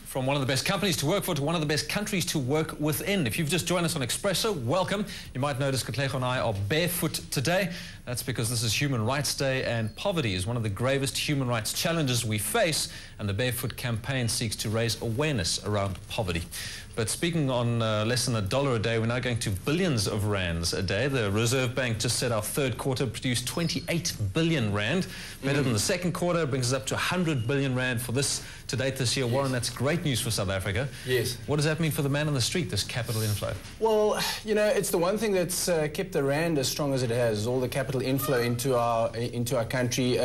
From one of the best companies to work for to one of the best countries to work within. If you've just joined us on Expresso, welcome. You might notice Katlego and I are barefoot today. That's because this is Human Rights Day, and poverty is one of the gravest human rights challenges we face, and the Barefoot campaign seeks to raise awareness around poverty. But speaking on less than $1 a day, we're now going to billions of rands a day. The Reserve Bank just said our third quarter produced 28 billion rand. Better than the second quarter, brings us up to 100 billion rand for this to date this year. Yes. Warren, that's great news for South Africa. Yes. What does that mean for the man on the street, this capital inflow? Well, you know, it's the one thing that's kept the rand as strong as it has, all the capital inflow into our country.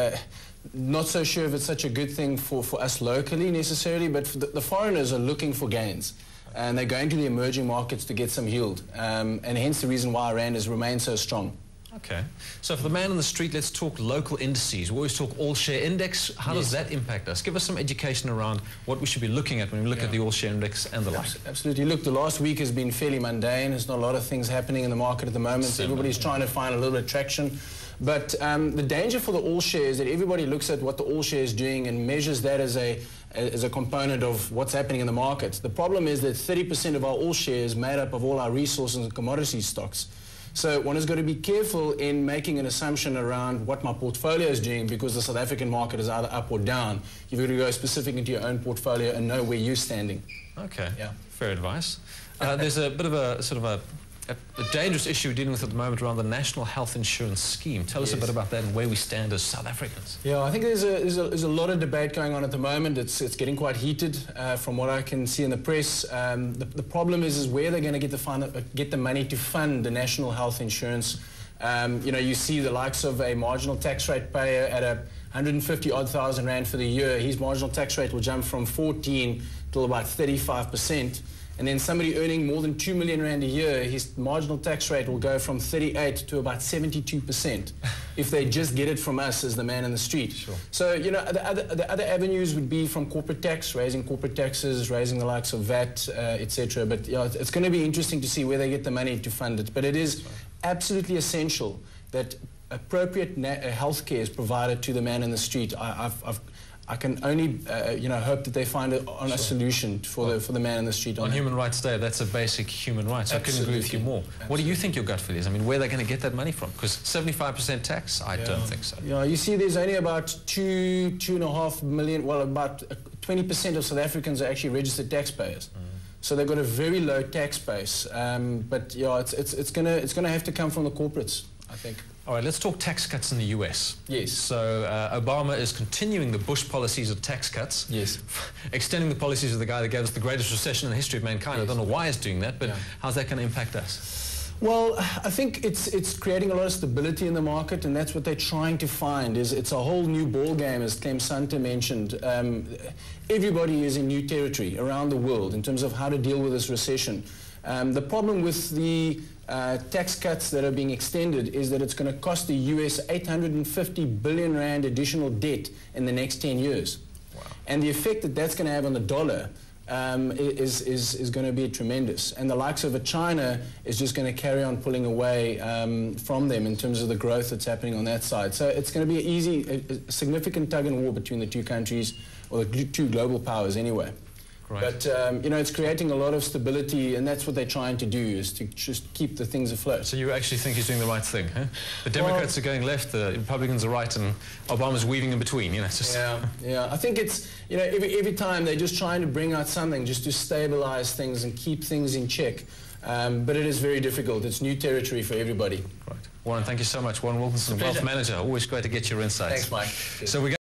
Not so sure if it's such a good thing for us locally necessarily, but for the foreigners are looking for gains. And they're going to the emerging markets to get some yield, and hence the reason why rand has remained so strong. Okay. So for the man on the street, let's talk local indices. We always talk all-share index. How does that impact us? Give us some education around what we should be looking at when we look at the all-share index and the like. Absolutely. Look, the last week has been fairly mundane. There's not a lot of things happening in the market at the moment. Everybody's trying to find a little bit of traction. But the danger for the all-share is that everybody looks at what the all-share is doing and measures that as a component of what's happening in the market. The problem is that 30% of our all-share is made up of all our resources and commodity stocks. So one has got to be careful in making an assumption around what my portfolio is doing, because the South African market is either up or down. You've got to go specific into your own portfolio and know where you're standing. Okay, fair advice. There's a bit of a sort of a dangerous issue we're dealing with at the moment around the National Health Insurance Scheme. Tell us a bit about that and where we stand as South Africans. Yeah, I think there's a lot of debate going on at the moment. It's getting quite heated from what I can see in the press. The problem is where they're going to get the money to fund the National Health Insurance. You know, you see the likes of a marginal tax rate payer at 150,000 rand for the year. His marginal tax rate will jump from 14 to about 35%. And then somebody earning more than 2 million rand a year, his marginal tax rate will go from 38 to about 72% if they just get it from us as the man in the street. Sure. So, you know, the other avenues would be from corporate tax, raising corporate taxes, raising the likes of VAT, etc. But you know, it's going to be interesting to see where they get the money to fund it. But it is absolutely essential that appropriate health care is provided to the man in the street. I can only, you know, hope that they find an honest solution for the man in the street. On Human Rights Day, that's a basic human right. So I couldn't agree with you more. Absolutely. What do you think your gut feel is? I mean, where are they going to get that money from? Because 75% tax, I don't think so. Yeah, you see, there's only about 2.5 million. Well, about 20% of South Africans are actually registered taxpayers. So they've got a very low tax base. But yeah, it's gonna have to come from the corporates, I think. All right, let's talk tax cuts in the US. Yes. So Obama is continuing the Bush policies of tax cuts. Yes. Extending the policies of the guy that gave us the greatest recession in the history of mankind. Yes. I don't know why he's doing that, but how's that going to impact us? Well, I think it's creating a lot of stability in the market, and that's what they're trying to find. It's a whole new ball game, as Clem Santa mentioned. Everybody is in new territory around the world in terms of how to deal with this recession. The problem with the tax cuts that are being extended is that it's going to cost the US 850 billion rand additional debt in the next 10 years. Wow. And the effect that that's going to have on the dollar is going to be tremendous. And the likes of China is just going to carry on pulling away from them in terms of the growth that's happening on that side. So it's going to be a significant tug and war between the two countries, or the two global powers anyway. Right. But, you know, it's creating a lot of stability, and that's what they're trying to do, is to just keep the things afloat. So you actually think he's doing the right thing, huh? The Democrats are going left, the Republicans are right, and Obama's weaving in between, you know. It's just yeah. I think it's, you know, every time they're just trying to bring out something just to stabilize things and keep things in check. But it is very difficult. It's new territory for everybody. Right. Warren, thank you so much. Warren Wilkinson, Wealth Manager. Always great to get your insights. Thanks, Mike. So we